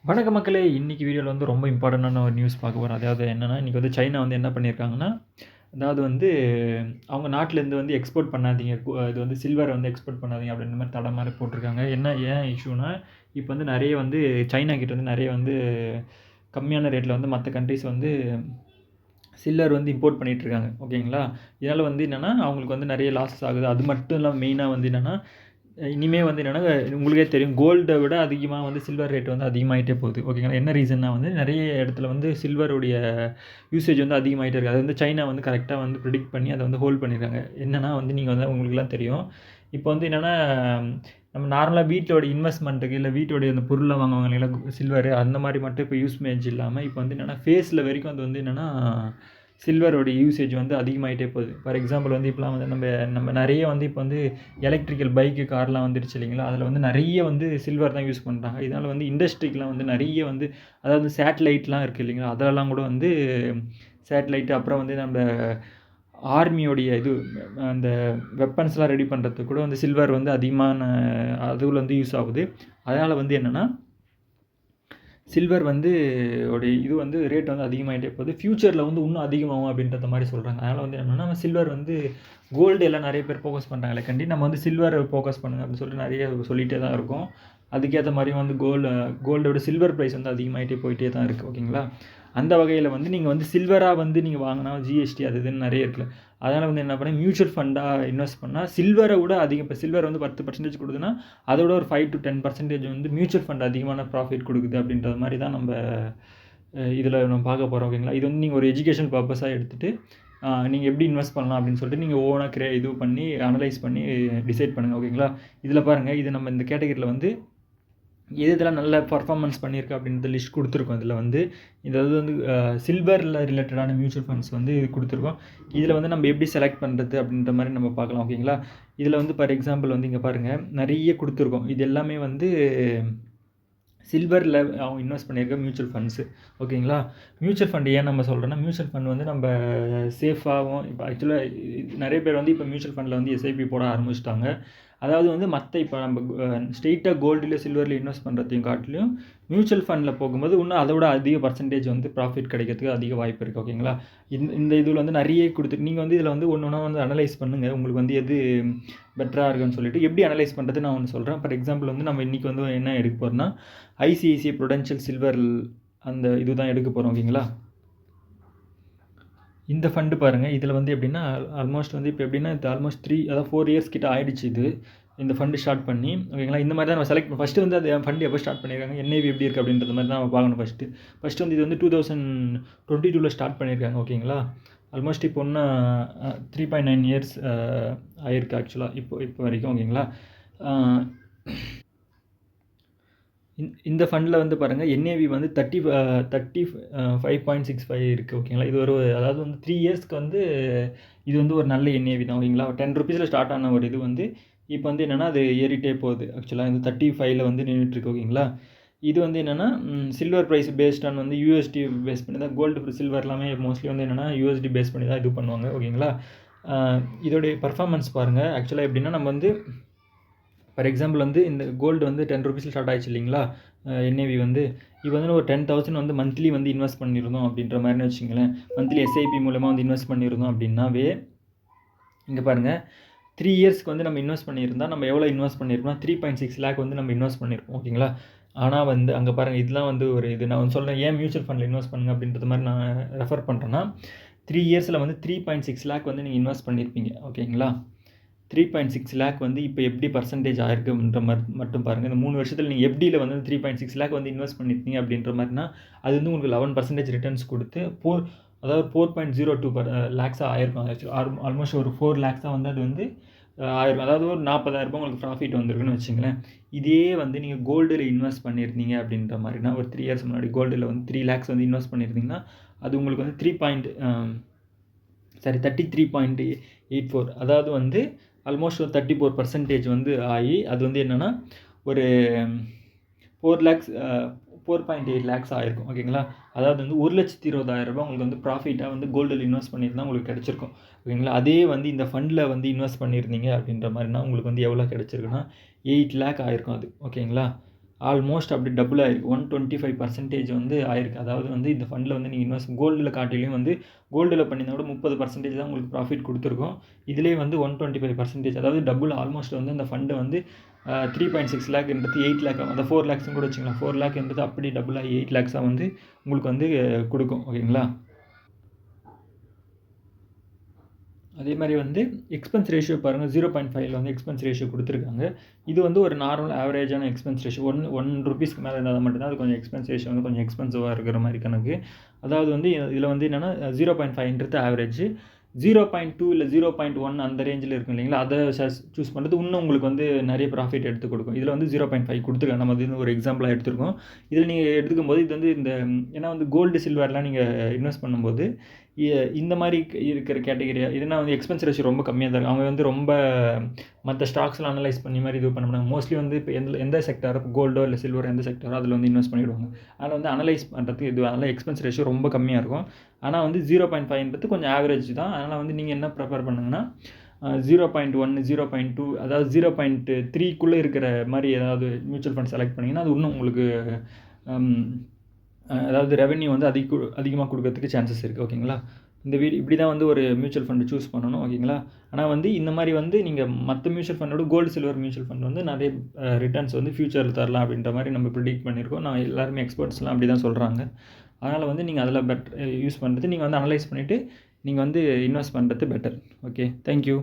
வணக்க மக்களே! இன்னைக்கு வீடியோல வந்து ரொம்ப இம்பார்ட்டன்ட்டான ஒரு நியூஸ் பார்க்க போறோம். அதாவது என்னன்னா, இன்னைக்கு வந்து சைனா வந்து என்ன பண்ணியிருக்காங்கன்னா, அதாவது வந்து அவங்க நாட்டிலேருந்து வந்து எக்ஸ்போர்ட் பண்ணாதீங்க. இது வந்து சில்வர வந்து எக்ஸ்போர்ட் பண்ணாதீங்க அப்படின்ற மாரி தடை மாரி போட்டிருக்காங்க. ஏன் இஷ்யூனா, இப்ப வந்து நெறைய வந்து சைனா கிட்ட வந்து நெறைய வந்து கம்மியான ரேட்ல வந்து மத்த கண்ட்ரீஸ் வந்து சில்லர் வந்து இம்போர்ட் பண்ணிட்டு இருக்காங்க. ஓகேங்களா? இதனால வந்து என்னன்னா, அவங்களுக்கு வந்து நெறைய லாஸஸ் ஆகுது. அது மட்டும் இல்லாம மெயினா வந்து என்னன்னா, இனிமே வந்து என்னன்னா, உங்களுக்கே தெரியும் கோல்ட விட அதிகமா வந்து சில்வர் ரேட் வந்து அதிகமாயிட்டே போகுது. ஓகேங்களா? என்ன ரீசன்னா வந்து நெறைய இடத்துல வந்து சில்வருடைய யூசேஜ் வந்து அதிகமாயிட்டே இருக்கு. அது வந்து சைனா வந்து கரெக்ட்டா வந்து பிரெடிக்ட் பண்ணி அத வந்து ஹோல்ட் பண்ணியிருக்காங்க. என்னன்னா வந்து நீங்க வந்து உங்களுக்கெல்லாம் தெரியும். இப்போ வந்து என்னன்னா, நம்ம நார்மலா வீட்டோட இன்வெஸ்ட்மென்ட்டுக்கு இல்ல வீட்டோடைய அந்த பொருள்லாம் வாங்குவாங்க இல்லைங்களா? சில்வரு அந்த மாரி மட்டும் இப்போ யூசேஜ் இல்லாம, இப்போ வந்து என்னன்னா ஃபேஸ்ல வரைக்கும் அது வந்து என்னன்னா, சில்வரோட யூசேஜ் வந்து அதிகமாயிட்டே போகுது. ஃபார் எக்ஸாம்பிள் வந்து இப்பலாம் வந்து நம்ம நம்ம நெறைய வந்து இப்போ வந்து எலக்ட்ரிக்கல் பைக்கு, கார்லாம் வந்துடுச்சு இல்லைங்களா? அதில வந்து நெறைய வந்து சில்வர் தான் யூஸ் பண்றாங்க. இதனால வந்து இண்டஸ்ட்ரிக்குலாம் வந்து நெறைய வந்து அதாவது சேட்டலைட்லாம் இருக்கு இல்லைங்களா? அதெல்லாம் கூட வந்து சேட்டலைட் அப்புறம் வந்து நம்ப ஆர்மியோடைய இது அந்த வெப்பன்ஸ்லாம் ரெடி பண்ணுறதுக்கு கூட வந்து சில்வர் வந்து அதிகமான அதுல வந்து யூஸ் ஆகுது. அதனால வந்து என்னன்னா, சில்வர் வந்து உடைய இது வந்து ரேட் வந்து அதிகமாயிட்டே போகுது. ஃபியூச்சர்ல வந்து இன்னும் அதிகமாகும் அப்படின்றத மாரி சொல்றாங்க. அதனால வந்து என்னன்னா, சில்வர் வந்து கோல்டு எல்லாம் நெறைய பேர் ஃபோக்கஸ் பண்றாங்களே கண்டி, நம்ம வந்து சில்வர ஃபோக்கஸ் பண்ணுங்க அப்படின்னு சொல்லிட்டு நெறைய சொல்லிட்டே தான் இருக்கோம். அதுக்கேத்த மாரியும் வந்து கோல்டோட சில்வர் பிரைஸ் வந்து அதிகமாயிட்டே போயிட்டே தான் இருக்கு. ஓகேங்களா? அந்த வகையில வந்து நீங்க வந்து சில்வரா வந்து நீங்க வாங்குனா ஜிஎஸ்டி அது இதுன்னு நெறைய இருக்குல்ல. அதனால வந்து என்ன பண்ணேன், மியூச்சுவல் ஃபண்டா இன்வெஸ்ட் பண்ணா சில்வர விட அதிகம் இப்ப சில்வர் வந்து 10% குடுக்குதுன்னா, அதோட ஒரு 5-10% வந்து மியூச்சுவல் ஃபண்ட் அதிகமான ப்ராஃபிட் குடுக்குது அப்படின்றது மாரி தான் நம்ப இதில நம்ம பார்க்க போறோம். ஓகேங்களா? இது வந்து நீங்க ஒரு எஜுகேஷன் பர்ப்பஸா எடுத்துட்டு, நீங்க எப்படி இன்வெஸ்ட் பண்ணலாம் அப்படின்னு சொல்லிட்டு நீங்க ஓனா இது பண்ணி அனலைஸ் பண்ணி டிசைட் பண்ணுங்க. ஓகேங்களா? இதில பாருங்க, இது நம்ம இந்த கேட்டகரில வந்து எதெல்லாம் நல்ல பெர்ஃபார்மன்ஸ் பண்ணியிருக்கு அப்படின்ற லிஸ்ட் குடுத்துருக்கோம். இதில வந்து இது வந்து சில்வர்ல ரிலேட்டடான மியூச்சுவல் ஃபண்ட்ஸ் வந்து குடுத்துருக்கோம். இதில வந்து நம்ம எப்படி செலக்ட் பண்றது அப்படின்ற மாரி நம்ம பார்க்கலாம். ஓகேங்களா? இதில வந்து ஃபார் எக்ஸாம்பிள் வந்து இங்க பாருங்க, நெறைய குடுத்துருக்கோம். இது எல்லாமே வந்து சில்வர்ல அவங்க இன்வெஸ்ட் பண்ணியிருக்க மியூச்சுவல் ஃபண்ட்ஸு. ஓகேங்களா? மியூச்சுவல் ஃபண்ட் ஏன் நம்ம சொல்றோம்னா, மியூச்சுவல் ஃபண்ட் வந்து நம்ப சேஃபாவும் இப்ப ஆக்சுவலா நெறைய பேர் வந்து இப்ப மியூச்சுவல் ஃபண்ட்ல வந்து எஸ்ஐபி போட ஆரம்பிச்சுட்டாங்க. அதாவது வந்து மத்த இப்ப நம்ம ஸ்ட்ரெயிட்டா கோல்டுல, சில்வர்ல இன்வெஸ்ட் பண்றதையும் காட்டிலும், மியூச்சுவல் ஃபண்ட்ல போகும்போது இன்னும் அத விட அதிக பெர்சன்டேஜ் வந்து ப்ராஃபிட் கிடைக்கிறதுக்கு அதிக வாய்ப்பு இருக்கு. ஓகேங்களா? இந்த இதுல வந்து நெறைய நீங்க வந்து இதில வந்து ஒண்ணு ஒண்ணா வந்து அனலைஸ் பண்ணுங்க. உங்களுக்கு வந்து எது பெட்டரா இருக்குன்னு சொல்லிட்டு. எப்படி அனலைஸ் பண்றது நான் ஒண்ணு சொல்றேன். ஃபார் எக்ஸாம்பிள் வந்து நம்ம இன்னைக்கு வந்து என்ன எடுக்க போறோம்னா, ஐசிஐசிஐ புரூடென்ஷியல் சில்வர் அந்த இதுதான் எடுக்க போறோம். ஓகேங்களா? இந்த ஃபண்ட் பாருங்க. இதில வந்து எப்படின்னா, ஆல்மோஸ்ட் வந்து இப்ப எப்படின்னா, இது ஆல்மோஸ்ட் 4 இயர்ஸ் கிட்ட ஆயிடுச்சு இது. இந்த ஃபண்ட் ஸ்டார்ட் பண்ணி. ஓகேங்களா? இந்த மாரி தான் நம்ம ஃபர்ஸ்ட்டு வந்து அது ஃபண்ட் எப்போ ஸ்டார்ட் பண்ணியிருக்காங்க, என்ஏவி எப்படி இருக்கு அப்படின்றத மாரி தான் நம்ம பார்க்கணும் ஃபர்ஸ்ட்டு. ஃபர்ஸ்ட்டு வந்து இது வந்து 2022ல ஸ்டார்ட் பண்ணியிருக்காங்க. ஓகேங்களா? ஆல்மோஸ்ட் இப்போ இன்னும் 3.9 இயர்ஸ் ஆயிருக்கு ஆக்சுவலா. இப்போ வரைக்கும். ஓகேங்களா? அ இந்த ஃபண்ட்ல வந்து பாருங்க, என்ஏவி வந்து 35.65 இருக்கு. ஓகேங்களா? இது ஒரு அதாவது வந்து 3 இயர்ஸ்க்கு வந்து இது வந்து ஒரு நல்ல என்ஏவி தான். ஓகேங்களா? ₹10ல ஸ்டார்ட் ஆன ஒரு இது வந்து, இப்போ வந்து என்னன்னா, அது ஏறிட்டே போகுது. ஆக்சுவலா இந்த 35ல வந்து நின்னுட்டுருக்கு. ஓகேங்களா? இது வந்து என்னன்னா, சில்வர் பிரைஸ் பேஸ்ட் ஆன் வந்து யுஎஸ்டி பேஸ் பண்ணி தான் கோல்டு, சில்வர் எல்லாமே மோஸ்ட்லி வந்து என்னன்னா, யுஎஸ்டி பேஸ் பண்ணி தான் இது பண்ணுவாங்க. ஓகேங்களா? அ இதோடைய பெர்ஃபார்மன்ஸ் பாருங்க. ஆக்சுவலா எப்படின்னா, நம்ம வந்து ஃபார் எக்ஸாம்பிள் வந்து இந்த கோல்டு வந்து ₹10ல ஸ்டார்ட் ஆயிடுச்சு இல்லைங்களா? என்ஏவி வந்து இப்போ வந்து ஒரு 10,000 வந்து மந்த்லி வந்து இன்வெஸ்ட் பண்ணியிருந்தோம் அப்படின்ற மாரின்னு வச்சுக்கங்களேன். மந்த்லி எஸ்ஐபி மூலமா வந்து இன்வெஸ்ட் பண்ணியிருந்தோம் அப்படின்னாவே, இங்க பாருங்க 3 இயர்ஸ்க்கு வந்து நம்ம இன்வெஸ்ட் பண்ணியிருந்தா, நம்ம எவ்வளோ இன்வெஸ்ட் பண்ணியிருக்கோம்னா 3.6 லேக் வந்து நம்ம இன்வெஸ்ட் பண்ணியிருப்போம். ஓகேங்களா? ஆனா வந்து அங்க பாருங்க இதெல்லாம் வந்து ஒரு இது நான் வந்து சொல்றேன் ஏன் மியூச்சுவல் ஃபண்ட்ல இன்வெஸ்ட் பண்ணுங்க அப்படின்றது மாரி நான் ரெஃபர் பண்றேன்னா, 3 இயர்ஸ்ல வந்து 3.6 லேக் வந்து நீங்க இன்வெஸ்ட் பண்ணியிருப்பீங்க. ஓகேங்களா? 3.6 லேக் வந்து இப்போ எப்படி பெர்சன்டேஜ் ஆயிருக்குன்ற மட்டும் பாருங்க. இந்த 3 வருஷத்துல நீங்க எஃப்டில வந்து 3.6 லேக் வந்து இன்வெஸ்ட் பண்ணியிருக்கீங்க அப்படின்ற மாரினா, அது வந்து உங்களுக்கு 11% ரிட்டர்ன்ஸ் குடுத்து அதாவது 4.02 லேக்ஸா ஆயிருக்கும். ஆல்மோஸ்ட் ஒரு 4 லேக்ஸா வந்து அது வந்து ஆயிருக்கும். அதாவது ஒரு ₹40,000 உங்களுக்கு ப்ராஃபிட் வந்திருக்குன்னு வச்சுக்கங்களேன். இதே வந்து நீங்க கோல்டுல இன்வெஸ்ட் பண்ணியிருந்தீங்க அப்படின்ற மாரினா, ஒரு 3 இயர்ஸ் முன்னாடி கோல்டுல வந்து 3 லேக்ஸ் வந்து இன்வெஸ்ட் பண்ணியிருந்தீங்கன்னா, அது உங்களுக்கு வந்து 33.84 அதாவது வந்து ஆல்மோஸ்ட் ஒரு 34% வந்து ஆயி, அது வந்து என்னன்னா, ஒரு 4 லேக்ஸ் 4.8 லேக்ஸ் ஆயிருக்கும். ஓகேங்களா? அதாவது வந்து ₹1,20,000 உங்களுக்கு வந்து ப்ராஃபிட்டா வந்து கோல்டுல இன்வெஸ்ட் பண்ணியிருந்தா உங்களுக்கு கிடைச்சிருக்கும். ஓகேங்களா? அதே வந்து இந்த ஃபண்ட்ல வந்து இன்வெஸ்ட் பண்ணியிருந்தீங்க அப்படின்ற மாரினா, உங்களுக்கு வந்து எவ்வளோ கிடைச்சிருக்குன்னா, 8 லேக் ஆயிருக்கும் அது. ஓகேங்களா? ஆல்மோஸ்ட் அப்படி டபுள் ஆயிருக்கு. 125% வந்து ஆயிருக்கு. அதாவது வந்து இந்த ஃபண்டில் வந்து நீங்கள் கோல்டில் காட்டிலையும் வந்து கோல்டில் பண்ணியிருந்தா கூட 30% தான் உங்களுக்கு ப்ராஃபிட் கொடுத்துருக்கும். இதிலேயே வந்து 125%, அதாவது டபுள் ஆல்மோஸ்ட் வந்து இந்த ஃபண்டை வந்து 3.6 லேக்ன்றது 8 லேக், அந்த 4 லேக்ஸ்னு கூட வச்சுக்கலாம். 4 லேக்ன்றது அப்படி டபுள் ஆகி 8 லேக்ஸாக வந்து உங்களுக்கு வந்து கொடுக்கும். ஓகேங்களா? அதே மாதிரி வந்து எக்ஸ்பென்ஸ் ரேஷியோ பாருங்கள், 0.5 வந்து எக்ஸ்பென்ஸ் ரேஷியோ கொடுத்துருக்காங்க. இது வந்து ஒரு நார்மல் ஆவரேஜான எக்ஸ்பென்ஸ் ரேஷியோ. ஒன் ருபீஸ்க்கு மேலே இருந்தால் மட்டும்தான் அது கொஞ்சம் எக்ஸ்பென்ஸ் ரேஷியோ வந்து கொஞ்சம் எக்ஸ்பென்சிவாக இருக்கிற மாதிரி கணக்கு. அதாவது வந்து இதில் வந்து என்னென்னா 0.5ன்றது ஆவரேஜ், 0.2 இல்லை 0.1 அந்த ரேஞ்சில் இருக்கும் இல்லைங்களா, அதை சூஸ் பண்ணுறது இன்னும் உங்களுக்கு வந்து நிறைய ப்ராஃபிட் எடுத்து கொடுக்கும். இதில் வந்து 0.5 கொடுத்துருக்காங்க. நம்ம வந்து ஒரு எக்ஸாம்பிளாக எடுத்துருக்கோம். இதில் நீங்கள் எடுத்துக்கும் போது இது வந்து ஏன்னா வந்து கோல்டு சில்வர்லாம் நீங்கள் இன்வெஸ்ட் பண்ணும்போது இந்த மாதிரி இருக்கிற கேட்டகரியா இதுனா வந்து எக்ஸ்பென்ஸ் ரேஷியோ ரொம்ப கம்மியாக தான் இருக்கும். அவங்க வந்து ரொம்ப மற்ற ஸ்டாக்ஸ்லாம் அனலைஸ் பண்ணி மாதிரி இது பண்ண மாட்டாங்க. மோஸ்ட்லி வந்து இப்போ எந்த செக்டாரோ, கோல்டோ இல்லை சில்வரோ எந்த செக்டாரோ அதில் வந்து இன்வெஸ்ட் பண்ணிவிடுவாங்க. அதில் வந்து அனலைஸ் பண்ணுறதுக்கு அதனால் எக்ஸ்பென்ஸ் ரேஷியோ ரொம்ப கம்மியாக இருக்கும். ஆனால் வந்து 0.5ன்றது கொஞ்சம் ஆவரேஜ் தான். அதனால் வந்து நீங்கள் என்ன ப்ரிஃபர் பண்ணுங்கன்னா 0.1, 0.2, அதாவது 0.3க்குள்ளே இருக்கிற மாதிரி ஏதாவது மியூச்சுவல் ஃபண்ட் செலக்ட் பண்ணிங்கன்னா அது இன்னும் உங்களுக்கு அதாவது ரெவென்யூ வந்து அதிகமாக கொடுக்கறதுக்கு சான்சஸ் இருக்குது. ஓகேங்களா? இந்த இப்படி தான் வந்து ஒரு மியூச்சுவல் ஃபண்டு சூஸ் பண்ணணும். ஓகேங்களா? ஆனால் வந்து இந்த மாதிரி வந்து நீங்கள் மற்ற மியூச்சுவல் ஃபண்டோட கோல்டு சில்வர் மியூச்சுவல் ஃபண்ட் வந்து நிறைய ரிட்டர்ன்ஸ் வந்து ஃபியூச்சரில் தரலாம் அப்படின்ற மாதிரி நம்ம ப்ரிடிக்ட் பண்ணியிருக்கோம். எல்லாருமே எக்ஸ்பர்ட்ஸ்லாம் அப்படி தான் சொல்கிறாங்க. அதனால் வந்து நீங்கள் அதில் யூஸ் பண்ணுறது, நீங்கள் வந்து அனலைஸ் பண்ணிவிட்டு நீங்கள் வந்து இன்வெஸ்ட் பண்ணுறது பெட்டர். Okay, thank you.